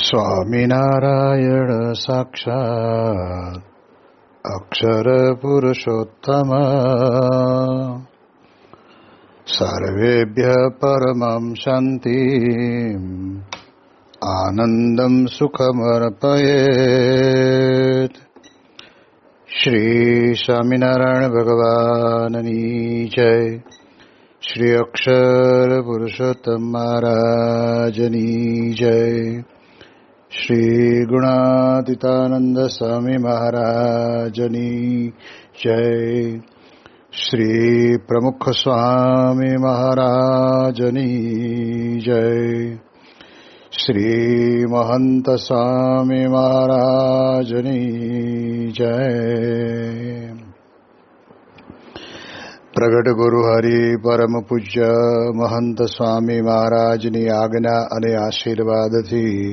સ્વામિનારાયણ સાક્ષાત અક્ષર પુરુષોત્તમ સર્વેભ્ય પરમં શાંતિમ આનંદમ સુખમર્પયેત. શ્રી સ્વામિનારાયણ ભગવાનની જય. શ્રી અક્ષર પુરુષોત્તમ મહારાજની જય. શ્રી ગુણાતીતાનંદ સ્વામી મહારાજની જય. શ્રી પ્રમુખ સ્વામી મહારાજની જય. શ્રી મહંત સ્વામી મહારાજની જય. પ્રગટ ગુરુ હરિ પરમ પૂજ્ય મહંત સ્વામી મહારાજની આજ્ઞા અને આશીર્વાદથી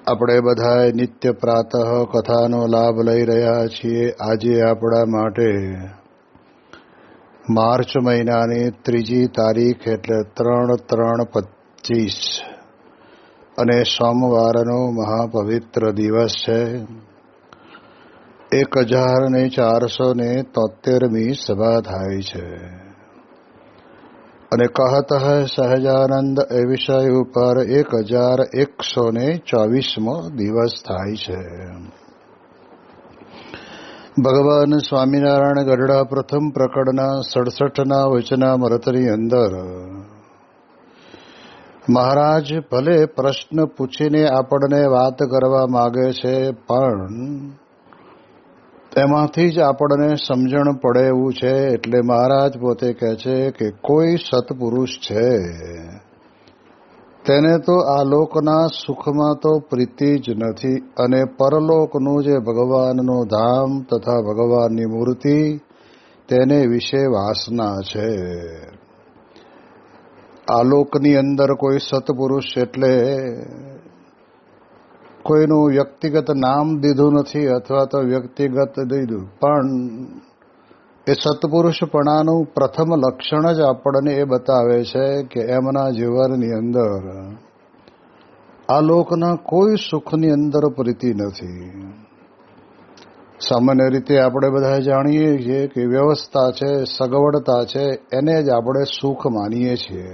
આપણે બધા નિત્ય પ્રાતઃ કથાનો લાભ લઈ રહ્યા છીએ. આજે આપણા માટે માર્ચ મહિનાની 3જી તારીખ એટલે 3/3/25 અને સોમવારનો મહાપવિત્ર દિવસ છે. 1473મી સભા થાય છે અને કહત હૈ સહજાનંદ એ વિષય ઉપર 1124મો દિવસ થાય છે. ભગવાન સ્વામિનારાયણ ગઢડા પ્રથમ પ્રકરણના 67ના વચનામૃતની અંદર મહારાજ ભલે પ્રશ્ન પૂછીને આપણને વાત કરવા માગે છે, પણ તેમાંથી જ આપણને સમજણ પડે એવું છે. એટલે મહારાજ પોતે કહે છે કે કોઈ સત્પુરુષ છે તેને તો આ લોકના સુખમાં તો પ્રીતિ જ નથી, અને પરલોકનું જે ભગવાનનું ધામ તથા ભગવાનની મૂર્તિ તેને વિશે વાસના છે. આ લોકની અંદર કોઈ સત્પુરુષ એટલે કોઈનું વ્યક્તિગત નામ દીધું નથી અથવા તો વ્યક્તિગત દીધું, પણ એ સત્પુરુષપણાનું પ્રથમ લક્ષણ જ આપણને એ બતાવે છે કે એમના જીવનની અંદર આ લોકના કોઈ સુખની અંદર પ્રીતિ નથી. સામાન્ય રીતે આપણે બધા જાણીએ છીએ કે વ્યવસ્થા છે, સગવડતા છે, એને જ આપણે સુખ માનીએ છીએ.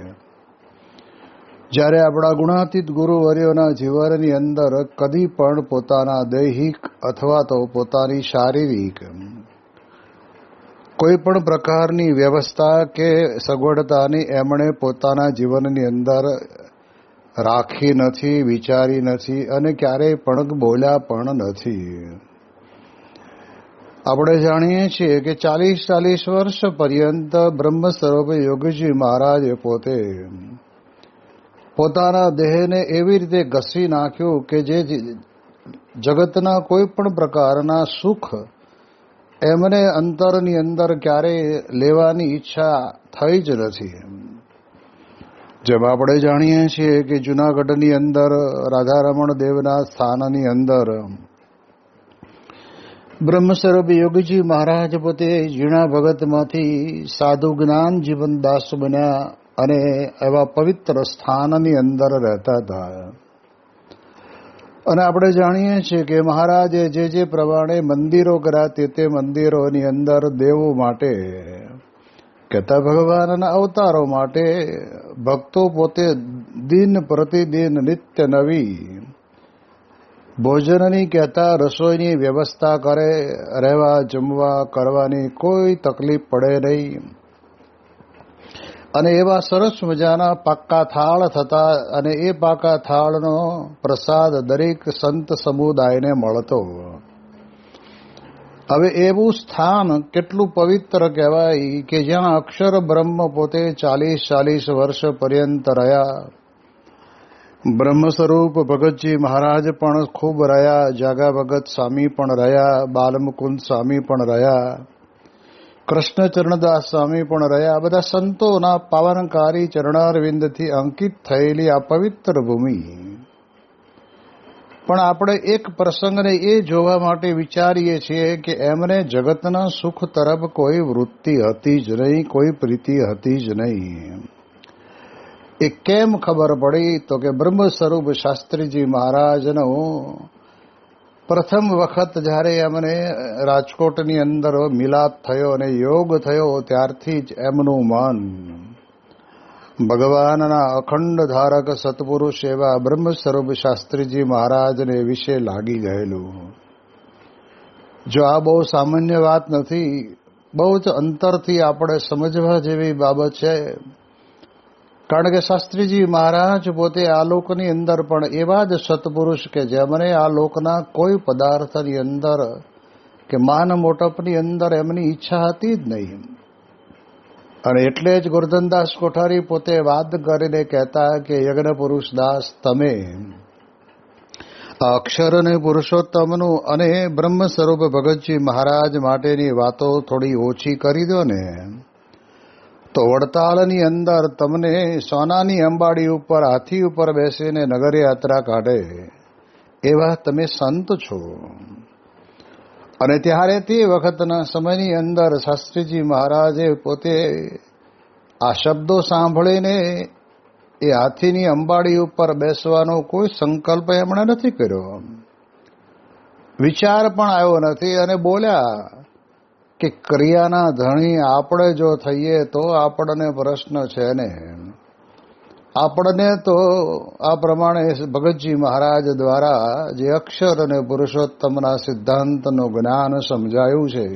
જ્યારે આપણા ગુણાતીત ગુરુવર્યોના જીવનની અંદર કદી પણ પોતાના દૈહિક અથવા તો પોતાની શારીરિક કોઈ પણ પ્રકારની વ્યવસ્થા કે સગવડતાની એમણે પોતાના જીવનની અંદર રાખી નથી, વિચારી નથી અને ક્યારેય પણ બોલ્યા પણ નથી. આપણે જાણીએ છીએ કે 40 વર્ષ પર્યંત બ્રહ્મ સ્વરૂપ યોગીજી મહારાજે પોતે પોતાના દેહને એવી રીતે ઘસી નાખ્યું કે જે જગતના કોઈ પણ પ્રકારના સુખ એમને અંતરની અંદર ક્યારેય લેવાની ઈચ્છા થઈ જ નથી. જેમ આપણે જાણીએ છીએ કે જૂનાગઢની અંદર રાધારમણ દેવના સ્થાનની અંદર બ્રહ્મસ્વરૂપ યોગીજી મહારાજ પોતે ઝીણા ભગતમાંથી સાધુ જ્ઞાન જીવનદાસ બન્યા અને એવા પવિત્ર સ્થાનની અંદર રહેતા હતા. અને આપણે જાણીએ છીએ કે મહારાજે જે પ્રમાણે મંદિરો કર્યા તે મંદિરોની અંદર દેવો માટે કહેતા ભગવાનના અવતારો માટે ભક્તો પોતે દિન પ્રતિદિન નિત્ય નવી ભોજનની કહેતા રસોઈની વ્યવસ્થા કરે. રહેવા જમવા કરવાની કોઈ તકલીફ પડે નહીં અને એવા સરસ મજાના પાક્કા થાળ થતા અને એ પાકા થાળનો પ્રસાદ દરેક સંત સમુદાયને મળતો. હવે એવું સ્થાન કેટલું પવિત્ર કહેવાય કે જ્યાં અક્ષર બ્રહ્મ પોતે 40 વર્ષ પર્યંત રહ્યા. બ્રહ્મ સ્વરૂપ ભગતજી મહારાજ પણ ખૂબ રહ્યા, જાગા ભગત સ્વામી પણ રહ્યા, બાલમુકુંદ સ્વામી પણ રહ્યા, કૃષ્ણચરણદાસ સ્વામી પણ રહ્યા. બધા સંતોના પાવનકારી ચરણારવિંદથી અંકિત થયેલી આ પવિત્ર ભૂમિ. પણ આપણે એક પ્રસંગને એ જોવા માટે વિચારીએ છીએ કે એમને જગતના સુખ તરફ કોઈ વૃત્તિ હતી જ નહીં, કોઈ પ્રીતિ હતી જ નહીં. એ કેમ ખબર પડી? તો કે બ્રહ્મ સ્વરૂપ શાસ્ત્રીજી મહારાજનો પ્રથમ વખત જ્યારે એમને રાજકોટની અંદર મિલાપ થયો અને યોગ થયો, ત્યારથી જ એમનું મન ભગવાનના અખંડ ધારક સત્પુરુષ એવા બ્રહ્મ સ્વરૂપ શાસ્ત્રીજી મહારાજને વિશે લાગી ગયેલું. જો આ બહુ સામાન્ય વાત નથી, બહુ જ અંતરથી આપણે સમજવા જેવી બાબત છે. કારણ કે શાસ્ત્રીજી મહારાજ પોતે આ લોકની અંદર પણ એવા જ સત્પુરુષ કે જેમને આ લોકના કોઈ પદાર્થની અંદર કે માન મોટપની અંદર એમની ઈચ્છા હતી જ નહીં. અને એટલે જ ગોરધનદાસ કોઠારી પોતે વાત કરીને કહેતા કે યજ્ઞ પુરુષ દાસ, તમે અક્ષર અને પુરુષોત્તમનું અને બ્રહ્મ સ્વરૂપ ભગતજી મહારાજ માટેની વાતો થોડી ઓછી કરી દો ને, તો વડતાલની અંદર તમને સોનાની અંબાડી ઉપર હાથી ઉપર બેસીને નગર યાત્રા કાઢે એવા તમે સંત છો. અને ત્યારે તે વખતના સમયની અંદર શાસ્ત્રીજી મહારાજે પોતે આ શબ્દો સાંભળીને એ હાથીની અંબાડી ઉપર બેસવાનો કોઈ સંકલ્પ એમણે નથી કર્યો, વિચાર પણ આવ્યો નથી. અને બોલ્યા કે ક્રિયાના ધણી આપણે જો થઈએ તો આપણને પ્રશ્ન છે ને. આપણને તો આ પ્રમાણે ભગતજી મહારાજ દ્વારા જે અક્ષર અને પુરુષોત્તમના સિદ્ધાંતનું જ્ઞાન સમજાયું છે,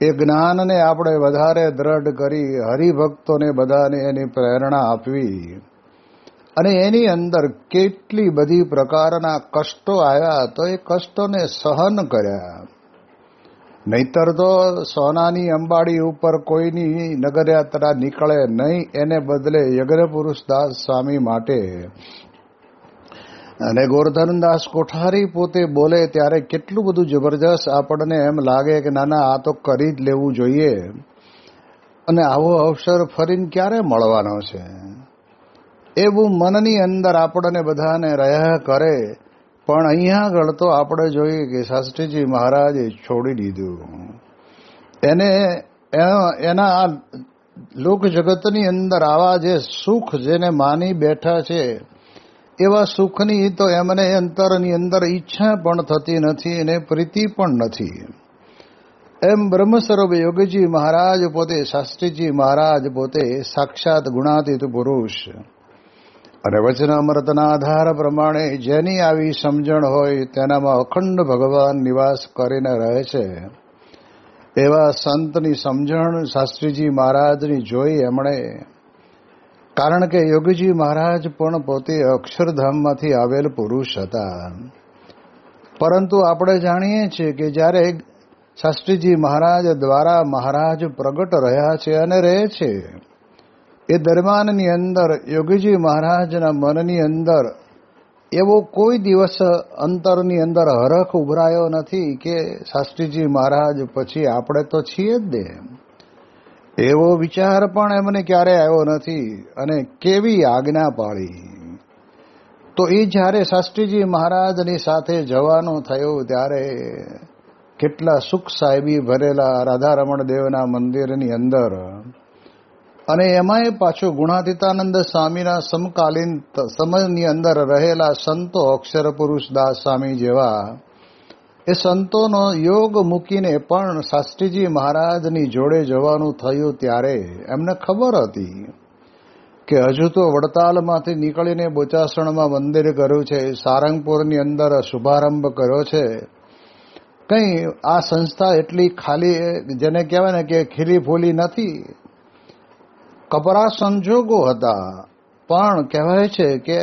એ જ્ઞાનને આપણે વધારે દ્રઢ કરી હરિભક્તોને બધાને એની પ્રેરણા આપવી. અને એની અંદર કેટલી બધી પ્રકારના કષ્ટો આવ્યા, તો એ કષ્ટોને સહન કર્યા. નહીતર તો સોનાની અંબાડી ઉપર કોઈની નગરયાત્રા નીકળે નહીં, એને બદલે યજ્ઞ પુરુષ દાસ સ્વામી માટે. અને ગોરધનદાસ કોઠારી પોતે બોલે ત્યારે કેટલું બધું જબરજસ્ત આપણને એમ લાગે કે ના આ તો કરી જ લેવું જોઈએ. અને આવો અવસર ફરીને ક્યારે મળવાનો છે, એવું મનની અંદર આપણને બધાને રહ્યા કરે. પણ અહીંયા આગળ તો આપણે જોઈએ કે શાસ્ત્રીજી મહારાજે છોડી દીધું. એને એના લોક જગતની અંદર આવા જે સુખ જેને માની બેઠા છે, એવા સુખની તો એમને અંતરની અંદર ઈચ્છા પણ થતી નથી અને પ્રીતિ પણ નથી. એમ બ્રહ્મ સ્વરૂપ યોગીજી મહારાજ પોતે, શાસ્ત્રીજી મહારાજ પોતે સાક્ષાત ગુણાતીત પુરુષ અને વચનામૃતના આધાર પ્રમાણે જેની આવી સમજણ હોય તેનામાં અખંડ ભગવાન નિવાસ કરીને રહે છે. એવા સંતની સમજણ શાસ્ત્રીજી મહારાજની જોઈ એમણે. કારણ કે યોગીજી મહારાજ પણ પોતે અક્ષરધામમાંથી આવેલ પુરુષ હતા. પરંતુ આપણે જાણીએ છીએ કે જ્યારે શાસ્ત્રીજી મહારાજ દ્વારા મહારાજ પ્રગટ રહ્યા છે અને રહે છે, એ દરમિયાનની અંદર યોગીજી મહારાજના મનની અંદર એવો કોઈ દિવસ અંતરની અંદર હરખ ઉભરાયો નથી કે શાસ્ત્રીજી મહારાજ પછી આપણે તો છીએ જ ને, એવો વિચાર પણ એમને ક્યારે આવ્યો નથી. અને કેવી આજ્ઞા પાળી. તો એ જ્યારે શાસ્ત્રીજી મહારાજની સાથે જવાનું થયું ત્યારે કેટલા સુખ સાહેબી ભરેલા રાધારમણ દેવના મંદિરની અંદર. અને એમાંય પાછું ગુણાતીતાનંદ સ્વામીના સમકાલીન સમયની અંદર રહેલા સંતો અક્ષર પુરુષ દાસ સ્વામી જેવા એ સંતોનો યોગ મૂકીને પણ શાસ્ત્રીજી મહારાજની જોડે જવાનું થયું. ત્યારે એમને ખબર હતી કે હજુ તો વડતાલમાંથી નીકળીને બોચાસણમાં મંદિર કર્યું છે, સારંગપુરની અંદર શુભારંભ કર્યો છે. કંઈ આ સંસ્થા એટલી ખાલી જેને કહેવાય ને કે ખીલી ફૂલી નથી. કપરા સંજોગો હતા, પણ કહેવાય છે કે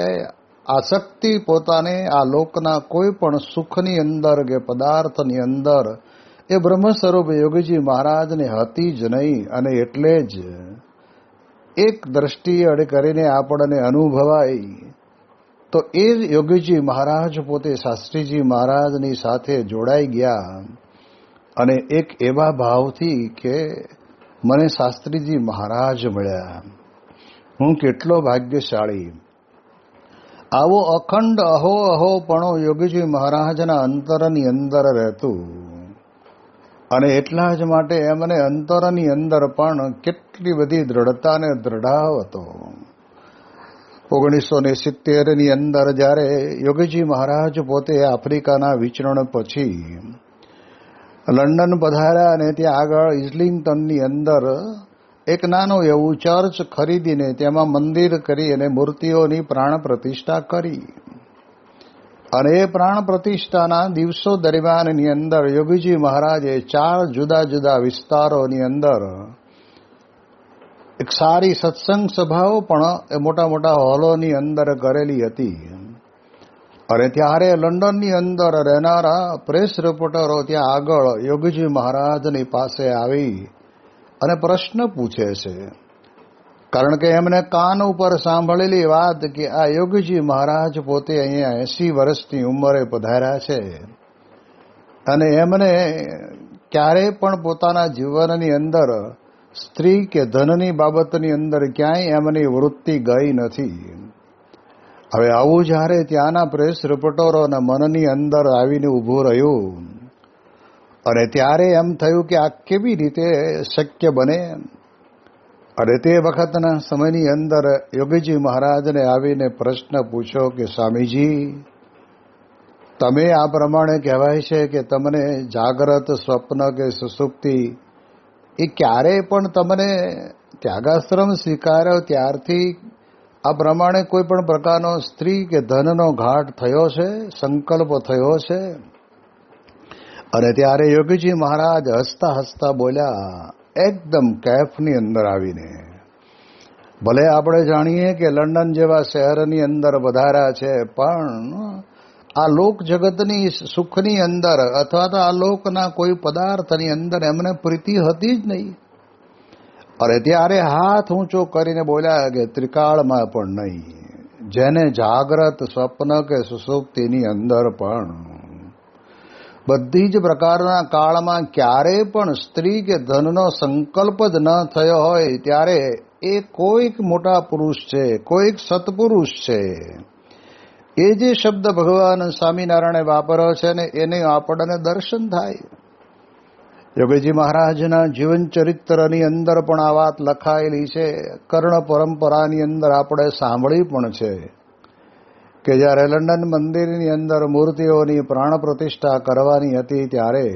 આસક્તિ પોતાને આ લોકના કોઈ પણ સુખની અંદર કે પદાર્થની અંદર એ બ્રહ્મ સ્વરૂપ યોગીજી મહારાજને હતી જ નહીં. અને એટલે જ એક દ્રષ્ટિએ અડે કરીને આપણને અનુભવાય તો એ યોગીજી મહારાજ પોતે શાસ્ત્રીજી મહારાજની સાથે જોડાઈ ગયા. અને એક એવા ભાવથી કે મને શાસ્ત્રીજી મહારાજ મળ્યા, હું કેટલો ભાગ્યશાળી. આવો અખંડ અહોપણો યોગીજી મહારાજના અંતરની અંદર રહેતું. અને એટલા જ માટે એમને અંતરની અંદર પણ કેટલી બધી દ્રઢતા ને દ્રઢાવ હતો. 1970ની અંદર જ્યારે યોગીજી મહારાજ પોતે આફ્રિકાના વિચરણ પછી લંડન પધાર્યા અને ત્યાં આગળ ઇસ્લિંગ્ટનની અંદર એક નાનું એવું ચર્ચ ખરીદીને તેમાં મંદિર કરી અને મૂર્તિઓની પ્રાણ પ્રતિષ્ઠા કરી. અને એ પ્રાણ પ્રતિષ્ઠાના દિવસો દરમિયાનની અંદર યોગીજી મહારાજે 4 જુદા જુદા વિસ્તારોની અંદર એક સારી સત્સંગ સભાઓ પણ મોટા મોટા હોલોની અંદર કરેલી હતી. અને ત્યારે લંડનની અંદર રહેનારા પ્રેસ રિપોર્ટરો ત્યાં આગળ યોગીજી મહારાજની પાસે આવી અને પ્રશ્ન પૂછે છે. કારણ કે એમને કાન ઉપર સાંભળેલી વાત કે આ યોગીજી મહારાજ પોતે અહીંયા 80 વર્ષની ઉંમરે પધાર્યા છે અને એમને ક્યારેય પણ પોતાના જીવનની અંદર સ્ત્રી કે ધનની બાબતની અંદર ક્યાંય એમની વૃત્તિ ગઈ નથી. હવે આવું જ્યારે ત્યાંના પ્રેસ રિપોર્ટરોના મનની અંદર આવીને ઊભું રહ્યું અને ત્યારે એમ થયું કે આ કેવી રીતે શક્ય બને. અને તે વખતના સમયની અંદર યોગીજી મહારાજને આવીને પ્રશ્ન પૂછ્યો કે સ્વામીજી, તમે આ પ્રમાણે કહેવાય છે કે તમને જાગ્રત, સ્વપ્ન કે સુષુપ્તિ એ ક્યારેય પણ તમને ત્યાગાશ્રમ સ્વીકાર્યો ત્યારથી આ પ્રમાણે કોઈ પણ પ્રકારનો સ્ત્રી કે ધનનો ઘાટ થયો છે, સંકલ્પ થયો છે? અને ત્યારે યોગીજી મહારાજ હસતા હસતા બોલ્યા, એકદમ કેફની અંદર આવીને, ભલે આપણે જાણીએ કે લંડન જેવા શહેરની અંદર વધાર્યા છે, પણ આ લોક જગતની સુખની અંદર અથવા તો આ લોકના કોઈ પદાર્થની અંદર એમને પ્રીતિ હતી જ નહીં. અરે ત્યારે હાથ ઊંચો કરીને બોલ્યા કે ત્રિકાળમાં પણ નહીં, જેને જાગ્રત, સ્વપ્ન કે સુષુપ્તિની અંદર પણ બધી જ પ્રકારના કાળમાં ક્યારેય પણ સ્ત્રી કે ધનનો સંકલ્પ જ ન થયો હોય ત્યારે એ કોઈક મોટા પુરુષ છે, કોઈક સત્પુરુષ છે. એ જે શબ્દ ભગવાન સ્વામિનારાયણે વાપર્યો છે ને એને આપણને દર્શન થાય. યોગીજી મહારાજના જીવન ચરિત્રની અંદર પણ આ વાત લખાયેલી છે. કર્ણ પરંપરાની અંદર આપણે સાંભળી પણ છે કે જ્યારે લંડન મંદિરની અંદર મૂર્તિઓની પ્રાણ પ્રતિષ્ઠા કરવાની હતી ત્યારે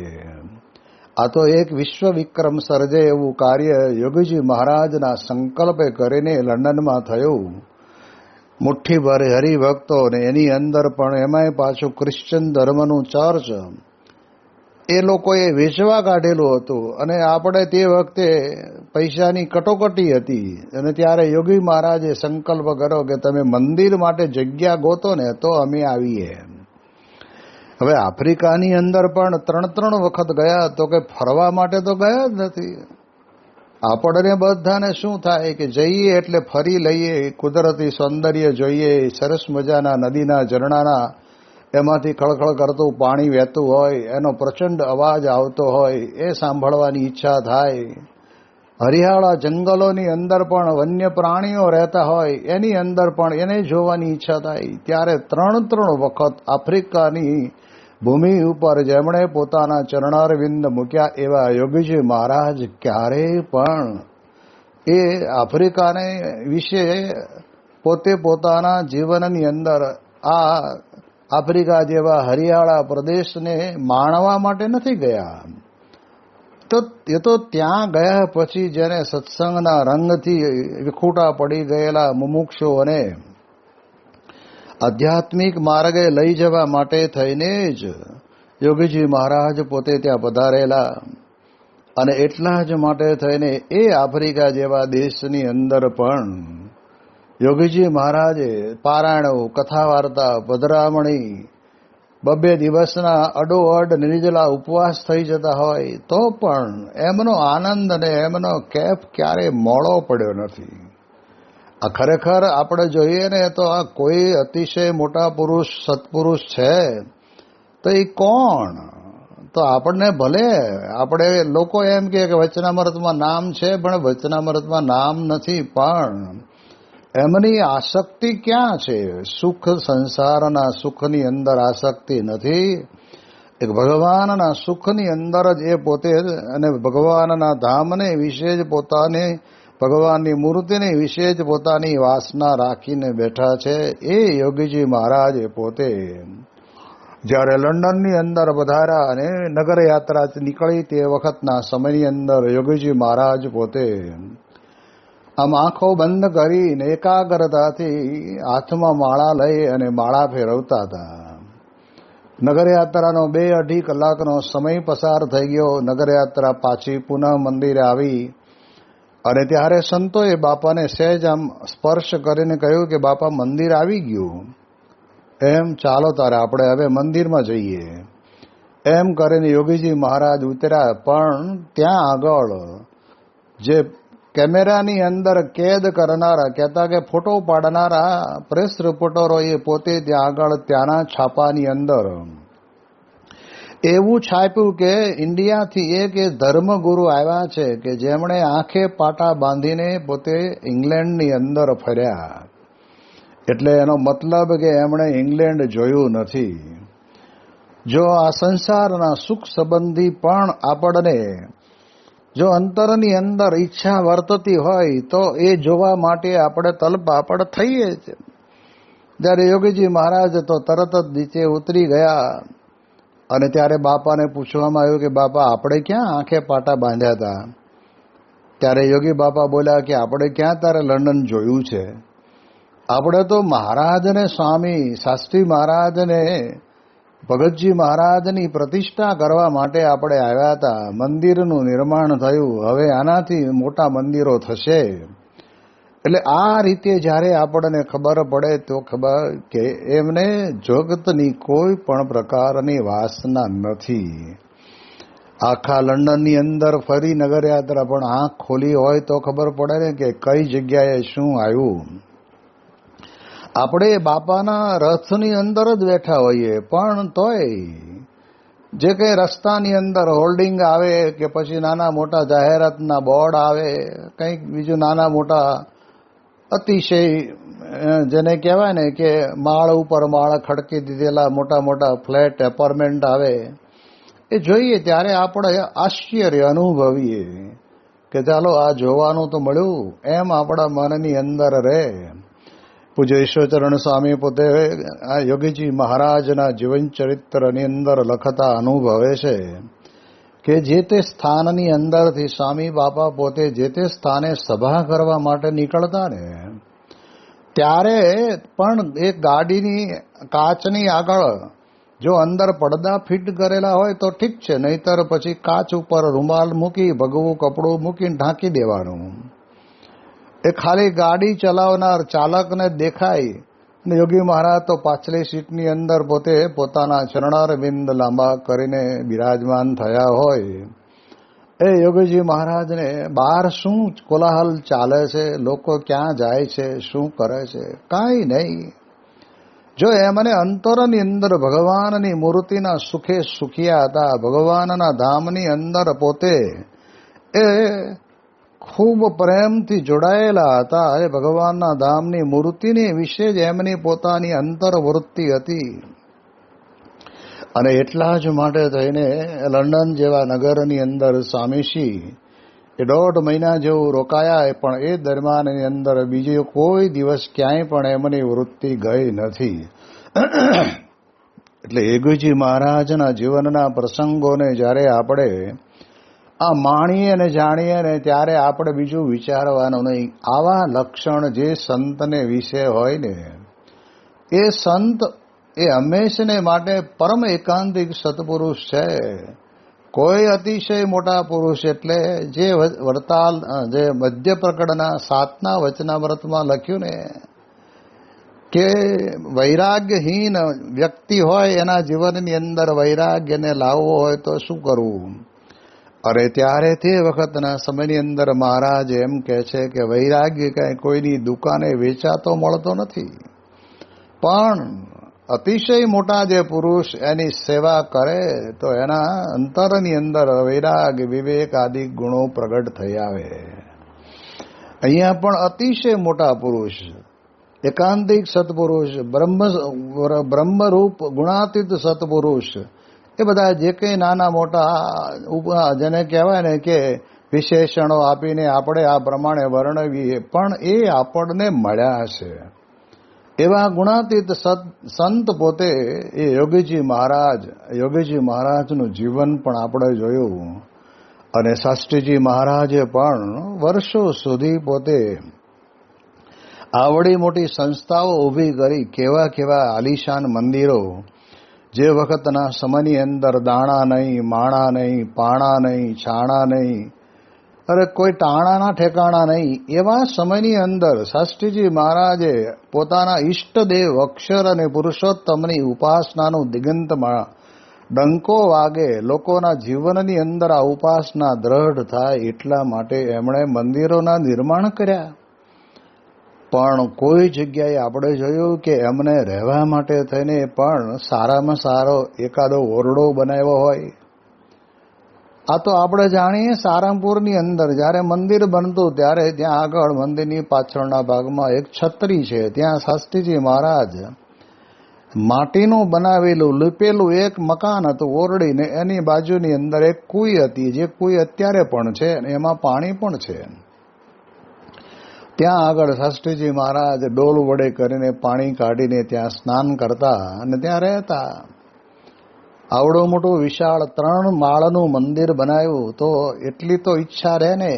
આ તો એક વિશ્વ વિક્રમ સર્જે એવું કાર્ય યોગીજી મહારાજના સંકલ્પે કરીને લંડનમાં થયું. મુઠ્ઠીભર હરિભક્તો ને એની અંદર પણ એમાંય પાછું ક્રિશ્ચન ધર્મનું ચર્ચ એ લોકોએ વેચવા કાઢેલું હતું અને આપણે તે વખતે પૈસાની કટોકટી હતી અને ત્યારે યોગી મહારાજે સંકલ્પ કર્યો કે તમે મંદિર માટે જગ્યા ગોતો ને તો અમે આવીએ. હવે આફ્રિકાની અંદર પણ 3 વખત ગયા તો કે ફરવા માટે તો ગયા જ નથી. આપણને બધાને શું થાય કે જઈએ એટલે ફરી લઈએ, કુદરતી સૌંદર્ય જોઈએ, સરસ મજાના નદીના ઝરણાના એમાંથી ખળખળ કરતું પાણી વહેતું હોય, એનો પ્રચંડ અવાજ આવતો હોય, એ સાંભળવાની ઈચ્છા થાય. હરિયાળા જંગલોની અંદર પણ વન્ય પ્રાણીઓ રહેતા હોય એની અંદર પણ એને જોવાની ઈચ્છા થાય. ત્યારે 3 વખત આફ્રિકાની ભૂમિ ઉપર જેમણે પોતાના ચરણારવિંદ મૂક્યા એવા યોગીજી મહારાજ ક્યારેય પણ એ આફ્રિકાને વિશે પોતે પોતાના જીવનની અંદર આ આફ્રિકા જેવા હરિયાળા પ્રદેશને માણવા માટે નથી ગયા. તો એ તો ત્યાં ગયા પછી જેને સત્સંગના રંગથી વિખૂટા પડી ગયેલા મુમુક્ષુઓને આધ્યાત્મિક માર્ગે લઈ જવા માટે થઈને જ યોગીજી મહારાજ પોતે ત્યાં પધારેલા. અને એટલા જ માટે થઈને એ આફ્રિકા જેવા દેશની અંદર પણ યોગીજી મહારાજે પારાયણો, કથા વાર્તા, પધરામણી 2 દિવસના અડોઅડ નિર્જલા ઉપવાસ થઈ જતા હોય તો પણ એમનો આનંદ અને એમનો કેફ ક્યારેય મોડો પડ્યો નથી. આ ખરેખર આપણે જોઈએ ને તો આ કોઈ અતિશય મોટા પુરુષ, સત્પુરુષ છે તો એ કોણ? તો આપણને ભલે આપણે લોકો એમ કે વચનામૃતમાં નામ છે, પણ વચનામૃતમાં નામ નથી, પણ એમની આસક્તિ ક્યાં છે? સુખ, સંસારના સુખની અંદર આસક્તિ નથી. એક ભગવાનના સુખની અંદર જ એ પોતે અને ભગવાનના ધામને વિશે જ ભગવાનની મૂર્તિની વિશે જ પોતાની વાસના રાખીને બેઠા છે. એ યોગીજી મહારાજે પોતે જ્યારે લંડનની અંદર પધાર્યા અને નગર યાત્રા નીકળી તે વખતના સમયની અંદર યોગીજી મહારાજ પોતે આમ આંખો બંધ કરીને એકાગ્રતાથી હાથમાં માળા લઈ અને માળા ફેરવતા હતા. નગરયાત્રાનો 2-2.5 કલાકનો સમય પસાર થઈ ગયો. નગરયાત્રા પાછી પુનઃ મંદિરે આવી અને ત્યારે સંતોએ બાપાને સહેજ આમ સ્પર્શ કરીને કહ્યું કે બાપા મંદિર આવી ગયું, એમ ચાલો તારે આપણે હવે મંદિરમાં જઈએ. એમ કરીને યોગીજી મહારાજ ઉતર્યા. પણ ત્યાં આગળ જે કેમેરાની અંદર કેદ કરનારા કહેતા કે ફોટો પાડનારા પ્રેસ રિપોર્ટરોએ પોતે ત્યાં આગળ ત્યાંના છાપાની અંદર એવું છાપ્યું કે ઇન્ડિયાથી એક ધર્મગુરુ આવ્યા છે કે જેમણે આંખે પાટા બાંધીને પોતે ઇંગ્લેન્ડની અંદર ફર્યા. એટલે એનો મતલબ કે એમણે ઇંગ્લેન્ડ જોયું નથી. જો આ સંસારના સુખ સંબંધી પણ આપણને જો અંતરની અંદર ઈચ્છા વર્તતી હોય તો એ જોવા માટે આપણે તલપાપડ થઈએ છીએ. જ્યારે યોગીજી મહારાજ તો તરત જ નીચે ઉતરી ગયા અને ત્યારે બાપાને પૂછવામાં આવ્યું કે બાપા આપણે ક્યાં આંખે પાટા બાંધ્યા હતા? ત્યારે યોગી બાપા બોલ્યા કે આપણે ક્યાં તારે લંડન જોયું છે? આપણે તો મહારાજને સ્વામી શાસ્ત્રી મહારાજને ભગતજી મહારાજની પ્રતિષ્ઠા કરવા માટે આપણે આવ્યા હતા. મંદિરનું નિર્માણ થયું, હવે આનાથી મોટા મંદિરો થશે. એટલે આ રીતે જ્યારે આપણને ખબર પડે તો ખબર કે એમને જગતની કોઈ પણ પ્રકારની વાસના નથી. આખા લંડનની અંદર ફરી નગરયાત્રા પણ આંખ ખોલી હોય તો ખબર પડે ને કે કઈ જગ્યાએ શું આવ્યું. આપણે બાપાના રથની અંદર જ બેઠા હોઈએ પણ તોય જે કંઈ રસ્તાની અંદર હોલ્ડિંગ આવે કે પછી નાના મોટા જાહેરાતના બોર્ડ આવે, કંઈક બીજું નાના મોટા અતિશય જેને કહેવાય ને કે માળ ઉપર માળ ખડકી દીધેલા મોટા મોટા ફ્લેટ એપાર્ટમેન્ટ આવે, એ જોઈએ ત્યારે આપણે આશ્ચર્ય અનુભવીએ કે ચાલો આ જોવાનું તો મળ્યું, એમ આપણા મનની અંદર રહે. પૂજ્ય ઈશ્વરચરણ સ્વામી પોતે આ યોગીજી મહારાજના જીવન ચરિત્રની અંદર લખતા અનુભવે છે કે જે તે સ્થાનની અંદરથી સ્વામી બાપા પોતે જે તે સ્થાને સભા કરવા માટે નીકળતા ને ત્યારે પણ એક ગાડીની કાચની આગળ જો અંદર પડદા ફિટ કરેલા હોય તો ઠીક છે, નહીતર પછી કાચ ઉપર રૂમાલ મૂકી ભગવું કપડું મૂકીને ઢાંકી દેવાનું. એ ખાલી ગાડી ચલાવનાર ચાલકને દેખાય. અને યોગી મહારાજ તો પાછલી સીટની અંદર પોતે પોતાના ચરણારવિંદ લાંબા કરીને બિરાજમાન થયા હોય. એ યોગીજી મહારાજને બહાર શું કોલાહલ ચાલે છે, લોકો ક્યાં જાય છે, શું કરે છે, કાંઈ નહીં. જો એમને અંતરની અંદર ભગવાનની મૂર્તિના સુખે સુખિયા હતા. ભગવાનના ધામની અંદર પોતે એ ખૂબ પ્રેમથી જોડાયેલા હતા. એ ભગવાનના ધામની મૂર્તિની વિશે જ એમની પોતાની અંતરવૃત્તિ હતી. અને એટલા જ માટે થઈને લંડન જેવા નગરની અંદર સ્વામીશ્રી એ 1.5 મહિના જેવું રોકાયા, પણ એ દરમિયાનની અંદર બીજો કોઈ દિવસ ક્યાંય પણ એમની વૃત્તિ ગઈ નથી. એટલે યોગીજી મહારાજના જીવનના પ્રસંગોને જ્યારે આપણે આ માણીએ ને જાણીએ ને ત્યારે આપણે બીજું વિચારવાનું નહીં. આવા લક્ષણ જે સંતને વિશે હોય ને એ સંત એ હંમેશને માટે પરમ એકાંતિક સત્પુરુષ છે. કોઈ અતિશય મોટા પુરુષ એટલે જે વરતાલ જે મધ્ય પ્રકરણના 7ના વચનામૃતમાં લખ્યું ને કે વૈરાગ્યહીન વ્યક્તિ હોય એના જીવનની અંદર વૈરાગ્યને લાવવો હોય તો શું કરવું? અરે ત્યારે તે વખતના સમયની અંદર મહારાજ એમ કહે છે કે વૈરાગ્ય કાંઈ કોઈની દુકાને વેચાતો મળતો નથી, પણ અતિશય મોટા જે પુરુષ એની સેવા કરે તો એના અંતરની અંદર વૈરાગ વિવેક આદિ ગુણો પ્રગટ થઈ આવે. અહીંયા પણ અતિશય મોટા પુરુષ, એકાંતિક સત્પુરુષ, બ્રહ્મરૂપ ગુણાતીત સત્પુરુષ, એ બધા જે કંઈ નાના મોટા જેને કહેવાય ને કે વિશેષણો આપીને આપણે આ પ્રમાણે વર્ણવીએ, પણ એ આપણને મળ્યા છે. એવા ગુણાતીત સંત પોતે એ યોગીજી મહારાજનું જીવન પણ આપણે જોયું. અને શાસ્ત્રીજી મહારાજે પણ વર્ષો સુધી પોતે આવડી મોટી સંસ્થાઓ ઊભી કરી, કેવા કેવા આલિશાન મંદિરો, જે વખતના સમયની અંદર દાણા નહીં, માણા નહીં, પાણા નહીં, છાણા નહીં, અરે કોઈ ટાણાના ઠેકાણા નહીં, એવા સમયની અંદર શાસ્ત્રીજી મહારાજે પોતાના ઈષ્ટદેવ અક્ષર અને પુરુષોત્તમની ઉપાસનાનું દિગંતમાં ડંકો વાગે, લોકોના જીવનની અંદર આ ઉપાસના દ્રઢ થાય એટલા માટે એમણે મંદિરોના નિર્માણ કર્યા. પણ કોઈ જગ્યાએ આપણે જોયું કે એમને રહેવા માટે થઈને પણ સારામાં સારો એકાદો ઓરડો બનાવ્યો હોય. આ તો આપણે જાણીએ, સારંગપુરની અંદર જ્યારે મંદિર બનતું ત્યારે ત્યાં આગળ મંદિરની પાછળના ભાગમાં એક છત્રી છે, ત્યાં શાસ્ત્રીજી મહારાજ માટીનું બનાવેલું લીપેલું એક મકાન હતું, ઓરડીને એની બાજુની અંદર એક કુઈ હતી, જે કુઈ અત્યારે પણ છે અને એમાં પાણી પણ છે. ત્યાં આગળ શાસ્ત્રીજી મહારાજ ડોલ વડે કરીને પાણી કાઢીને ત્યાં સ્નાન કરતા અને ત્યાં રહેતા. આવડું મોટું વિશાળ 3 માળનું મંદિર બનાવ્યું, તો એટલી તો ઈચ્છા રહે ને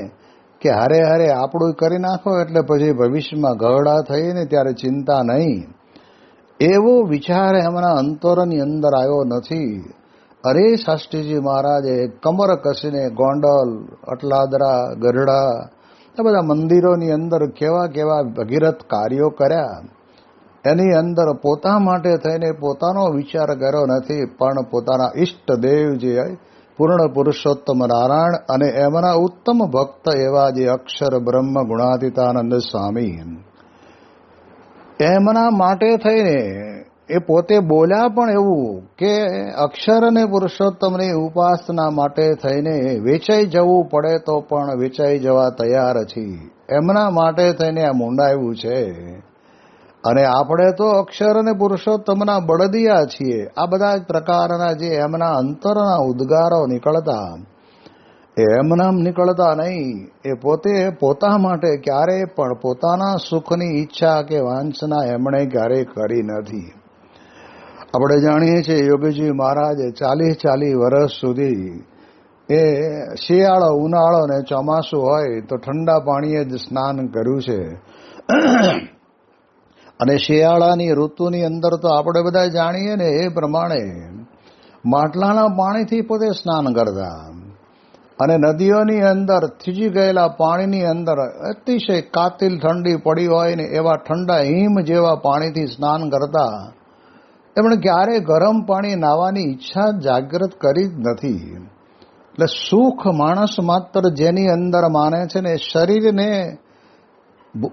કે હારે હારે આપણું કરી નાખો, એટલે પછી ભવિષ્યમાં ગહડા થઈને ત્યારે ચિંતા નહીં. એવો વિચાર એમના અંતરની અંદર આવ્યો નથી. અરે શાસ્ત્રીજી મહારાજે કમર કસીને ગોંડલ, અટલાદરા, ગઢડા, આ બધા મંદિરોની અંદર કેવા કેવા ભગીરથ કાર્યો કર્યા. એની અંદર પોતા માટે થઈને પોતાનો વિચાર કર્યો નથી, પણ પોતાના ઈષ્ટદેવ જે પૂર્ણ પુરુષોત્તમ નારાયણ અને એમના ઉત્તમ ભક્ત એવા જે અક્ષર બ્રહ્મ ગુણાતીતાનંદ સ્વામી, એમના માટે થઈને એ પોતે બોલ્યા પણ એવું કે અક્ષર અને પુરુષોત્તમની ઉપાસના માટે થઈને વેચાઈ જવું પડે તો પણ વેચાઈ જવા તૈયાર છીએ. એમના માટે થઈને આ મુંડાયું છે. અને આપણે તો અક્ષર અને પુરુષોત્તમના બળદિયા છીએ. આ બધા જ પ્રકારના જે એમના અંતરના ઉદ્ગારો નીકળતા, એમનામ નીકળતા નહીં. એ પોતે પોતા માટે ક્યારેય પણ પોતાના સુખની ઈચ્છા કે વાંછના એમણે ક્યારેય કરી નથી. આપણે જાણીએ છીએ યોગીજી મહારાજે 40 વર્ષ સુધી એ શિયાળો, ઉનાળો ને ચોમાસું હોય તો ઠંડા પાણીએ જ સ્નાન કર્યું છે. અને શિયાળાની ઋતુની અંદર તો આપણે બધા જાણીએ ને એ પ્રમાણે માટલાના પાણીથી પોતે સ્નાન કરતા. અને નદીઓની અંદર થીજી ગયેલા પાણીની અંદર અતિશય કાતિલ ઠંડી પડી હોય ને એવા ઠંડા હિમ જેવા પાણીથી સ્નાન કરતા. એમણે ક્યારે ગરમ પાણી નાહવાની ઈચ્છા જાગૃત કરી જ નથી. એટલે સુખ માણસ માત્ર જેની અંદર માને છે ને, શરીરને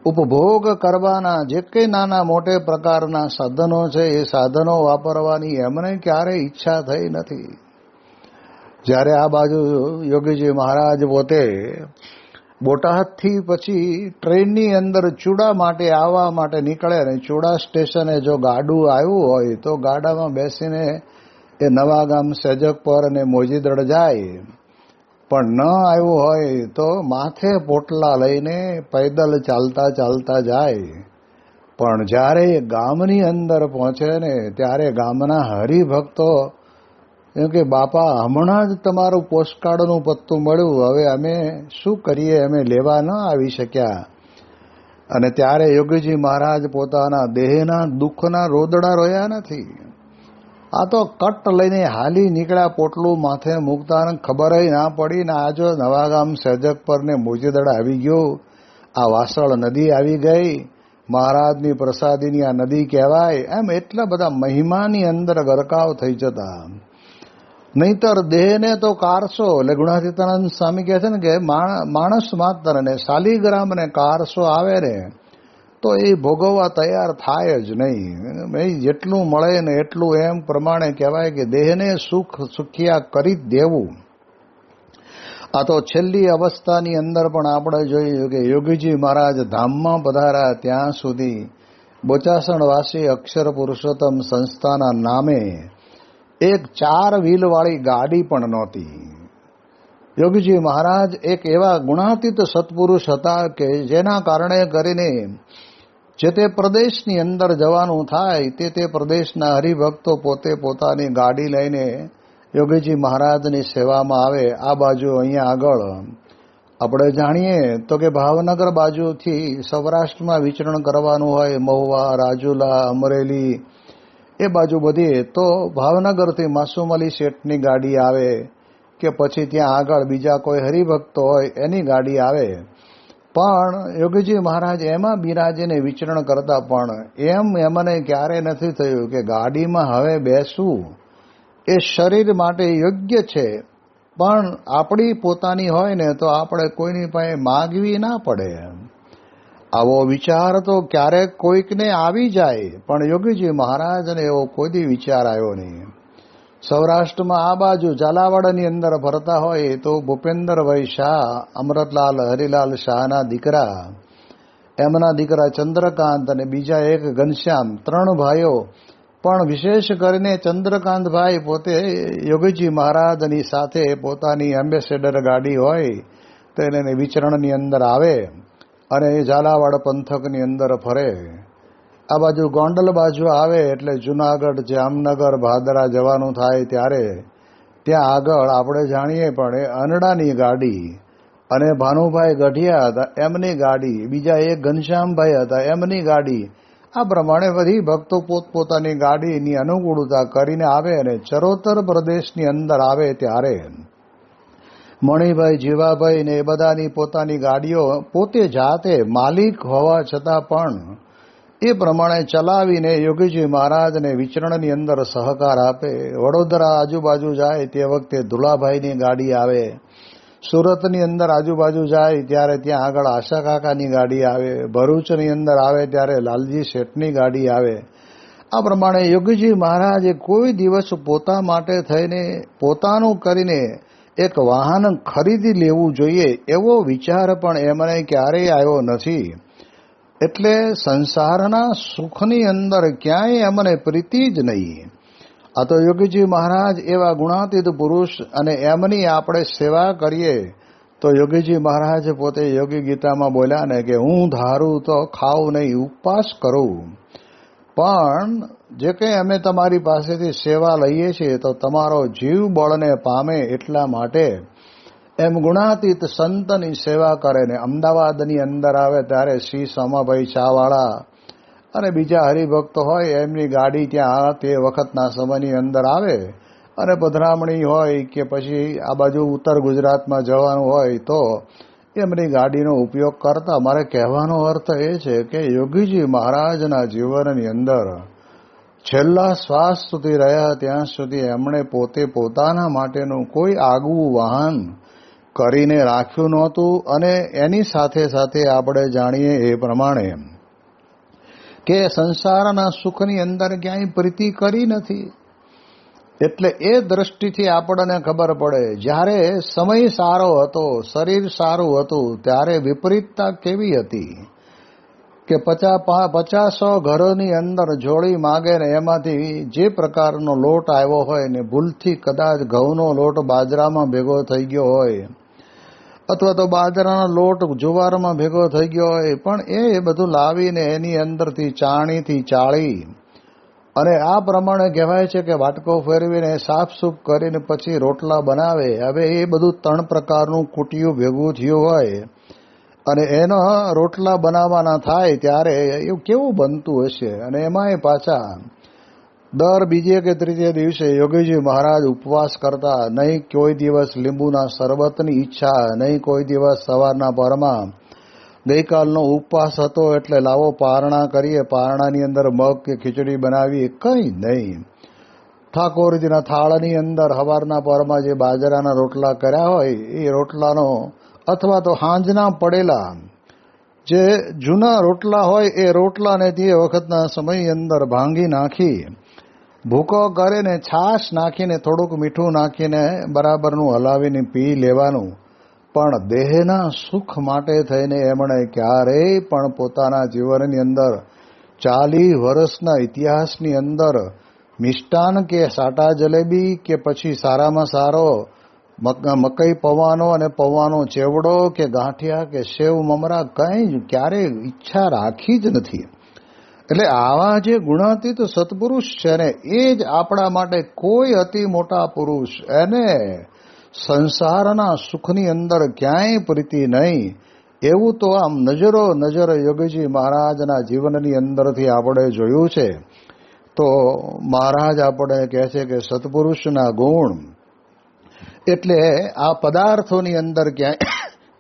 ઉપભોગ કરવાના જે કંઈ નાના મોટે પ્રકારના સાધનો છે એ સાધનો વાપરવાની એમને ક્યારેય ઈચ્છા થઈ નથી. જ્યારે આ બાજુ યોગીજી મહારાજ પોતે બોટાદથી પછી ટ્રેનની અંદર ચૂડા માટે આવવા માટે નીકળે અને ચૂડા સ્ટેશને જો ગાડું આવ્યું હોય તો ગાડામાં બેસીને એ નવાગામ, સેજકપર અને મોજીદડ જાય. પણ ન આવ્યું હોય તો માથે પોટલા લઈને પૈદલ ચાલતા ચાલતા જાય. પણ જ્યારે એ ગામની અંદર પહોંચે ને ત્યારે ગામના હરિભક્તો એમ કે, બાપા હમણાં જ તમારું પોસ્ટકાર્ડનું પત્તું મળ્યું, હવે અમે શું કરીએ, અમે લેવા ન આવી શક્યા. અને ત્યારે યોગીજી મહારાજ પોતાના દેહના દુઃખના રોદડા રોયા નથી. આ તો કટ લઈને હાલી નીકળ્યા, પોટલું માથે મૂકતા ખબર ના પડી ને આ જો નવાગામ, સેજકપર ને મોજીદડ આવી ગયું, આ વાસળ નદી આવી ગઈ, મહારાજની પ્રસાદીની આ નદી કહેવાય. એમ એટલા બધા મહિમાની અંદર ગરકાવ થઈ જતા. નહીતર દેહને તો કારસો, એટલે ગુણાતીતાનંદ સ્વામી કહે છે ને કે માણસ માત્ર ને શાલિગ્રામ ને કારસો આવે ને તો એ ભોગવવા તૈયાર થાય જ નહીં. જેટલું મળે ને એટલું એમ પ્રમાણે કહેવાય કે દેહને સુખિયા કરી જ દેવું. આ તો છેલ્લી અવસ્થાની અંદર પણ આપણે જોયું કે યોગીજી મહારાજ ધામમાં પધાર્યા ત્યાં સુધી બોચાસણવાસી અક્ષર પુરુષોત્તમ સંસ્થાના નામે એક 4 વ્હીલવાળી ગાડી પણ નહોતી. યોગીજી મહારાજ એક એવા ગુણાતીત સત્પુરુષ હતા કે જેના કારણે કરીને જે તે પ્રદેશની અંદર જવાનું થાય તે પ્રદેશના હરિભક્તો પોતે પોતાની ગાડી લઈને યોગીજી મહારાજની સેવામાં આવે. આ બાજુ અહીંયા આગળ આપણે જાણીએ તો કે ભાવનગર બાજુથી સૌરાષ્ટ્રમાં વિચરણ કરવાનું હોય, મહુવા, રાજુલા, અમરેલી એ બાજુ બધી, તો ભાવનગરથી માસુમ અલી શેઠની ગાડી આવે કે પછી ત્યાં આગળ બીજા કોઈ હરિભક્તો હોય એની ગાડી આવે. પણ યોગીજી મહારાજ એમાં બિરાજીને વિચરણ કરતા, પણ એમને ક્યારે નથી થયું કે ગાડીમાં હવે બેસવું એ શરીર માટે યોગ્ય છે, પણ આપણી પોતાની હોય ને તો આપણે કોઈની પાસે માગવી ના પડે. આવો વિચાર તો ક્યારેક કોઈકને આવી જાય, પણ યોગીજી મહારાજને એવો કોઈ દી વિચાર આવ્યો નહીં. સૌરાષ્ટ્રમાં આ બાજુ ઝાલાવાડની અંદર ફરતા હોય તો ભૂપેન્દ્રભાઈ શાહ, અમૃતલાલ હરિલાલ શાહના દીકરા, એમના દીકરા ચંદ્રકાંત અને બીજા એક ઘનશ્યામ, 3 ભાઈઓ. પણ વિશેષ કરીને ચંદ્રકાંતભાઈ પોતે યોગીજી મહારાજની સાથે પોતાની એમ્બેસેડર ગાડી હોય તો એને વિચરણની અંદર આવે અને ઝાલાવાડ પંથકની અંદર ફરે. આ બાજુ ગોંડલ બાજુ આવે એટલે જુનાગઢ, જામનગર, ભાદરા જવાનું થાય ત્યારે ત્યાં આગળ આપણે જાણીએ પણ એ અનડાની ગાડી અને ભાનુભાઈ ગઢિયા હતા એમની ગાડી, બીજા એક ઘનશ્યામભાઈ હતા એમની ગાડી. આ પ્રમાણે બધી ભક્તો પોતપોતાની ગાડીની અનુકૂળતા કરીને આવે અને ચરોતર પ્રદેશની અંદર આવે ત્યારે મણિભાઈ, જીવાભાઈ ને એ બધાની પોતાની ગાડીઓ પોતે જાતે માલિક હોવા છતાં પણ એ પ્રમાણે ચલાવીને યોગીજી મહારાજને વિચરણની અંદર સહકાર આપે. વડોદરા આજુબાજુ જાય તે વખતે ધુલાભાઈની ગાડી આવે, સુરતની અંદર આજુબાજુ જાય ત્યારે ત્યાં આગળ આશા કાકાની ગાડી આવે, ભરૂચની અંદર આવે ત્યારે લાલજી શેઠની ગાડી આવે. આ પ્રમાણે યોગીજી મહારાજે કોઈ દિવસ પોતા માટે થઈને પોતાનું કરીને એક વાહન ખરીદી લેવું જોઈએ એવો વિચાર પણ એમને ક્યારેય આવ્યો નથી. એટલે સંસારના સુખની અંદર ક્યાંય એમને પ્રીતિ જ નહીં. આ તો યોગીજી મહારાજ એવા ગુણાતીત પુરુષ અને એમની આપણે સેવા કરીએ તો યોગીજી મહારાજ પોતે યોગી ગીતામાં બોલ્યા ને કે હું ધારું તો ખાઉં નહીં, ઉપવાસ કરું, પણ જે કંઈ અમે તમારી પાસેથી સેવા લઈએ છીએ તો તમારો જીવ બળને પામે એટલા માટે એમ ગુણાતીત સંતની સેવા કરે. ને અમદાવાદની અંદર આવે ત્યારે શ્રી સોમાભાઈ ચાવાળા અને બીજા હરિભક્તો હોય એમની ગાડી ત્યાં તે વખતના સમયની અંદર આવે અને પધરામણી હોય કે પછી આ બાજુ ઉત્તર ગુજરાતમાં જવાનું હોય તો એમની ગાડીનો ઉપયોગ કરતા. મારે કહેવાનો અર્થ એ છે કે યોગીજી મહારાજના જીવનની અંદર છેલ્લા શ્વાસ સુધી રહ્યા ત્યાં સુધી એમણે પોતે પોતાના માટેનું કોઈ આગવું વાહન કરીને રાખ્યું નહોતું. અને એની સાથે સાથે આપણે જાણીએ એ પ્રમાણે કે સંસારના સુખની અંદર ક્યાંય પ્રીતિ કરી નથી. એટલે એ દ્રષ્ટિથી આપણને ખબર પડે જ્યારે સમય સારો હતો, શરીર સારું હતું ત્યારે વિપરીતતા કેવી હતી કે 50 ઘરોની અંદર જોડી માગે ને એમાંથી જે પ્રકારનો લોટ આવ્યો હોય ને ભૂલથી કદાચ ઘઉંનો લોટ બાજરામાં ભેગો થઈ ગયો હોય અથવા તો બાજરાનો લોટ જુવારમાં ભેગો થઈ ગયો હોય, પણ એ બધું લાવીને એની અંદરથી ચાણીથી ચાળી અને આ પ્રમાણે કહેવાય છે કે વાટકો ફેરવીને સાફસૂફ કરીને પછી રોટલા બનાવે. હવે એ બધું 3 પ્રકારનું કૂટિયું ભેગું થયું હોય અને એનો રોટલા બનાવવાના થાય ત્યારે એ કેવું બનતું હશે. અને એમાંય પાછા દર બીજે કે ત્રીજે દિવસે યોગીજી મહારાજ ઉપવાસ કરતા. નહીં કોઈ દિવસ લીંબુના શરબતની ઈચ્છા, નહીં કોઈ દિવસ સવારના પરમાં ગઈકાલનો ઉપવાસ હતો એટલે લાવો પારણા કરીએ, પારણાની અંદર મગ કે ખીચડી બનાવીએ, કંઈ નહીં. ઠાકોરજીના થાળની અંદર સવારના પરમાં જે બાજરાના રોટલા કર્યા હોય એ રોટલાનો અથવા તો હાંજના પડેલા જે જૂના રોટલા હોય એ રોટલાને તે વખતના સમયની અંદર ભાંગી નાખી ભૂકો કરીને છાશ નાખીને થોડુંક મીઠું નાખીને બરાબરનું હલાવીને પી લેવાનું. પણ દેહના સુખ માટે થઈને એમણે ક્યારેય પણ પોતાના જીવનની અંદર 40 વર્ષના ઇતિહાસની અંદર મિષ્ટાન કે સાટા જલેબી કે પછી સારામાં સારો મકઈ પૌવાનો અને પૌવાનો ચેવડો કે ગાંઠિયા કે સેવ મમરા કંઈ જ ક્યારેય ઈચ્છા રાખી જ નથી. એટલે આવા જે ગુણાતીત સત્પુરુષ છે ને એ જ આપણા માટે કોઈ અતિ મોટા પુરુષ, એને સંસારના સુખની અંદર ક્યાંય પ્રીતિ નહીં. એવું તો આમ નજરો નજર યોગીજી મહારાજના જીવનની અંદરથી આપણે જોયું છે. તો મહારાજ આપણે કહે છે કે સત્પુરુષના ગુણ એટલે આ પદાર્થોની અંદર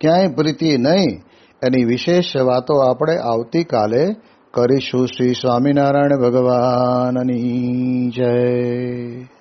ક્યાંય પ્રીતિ નહીં. એની વિશેષ વાતો આપણે આવતીકાલે કરીશું. શ્રી સ્વામિનારાયણ ભગવાનની જય.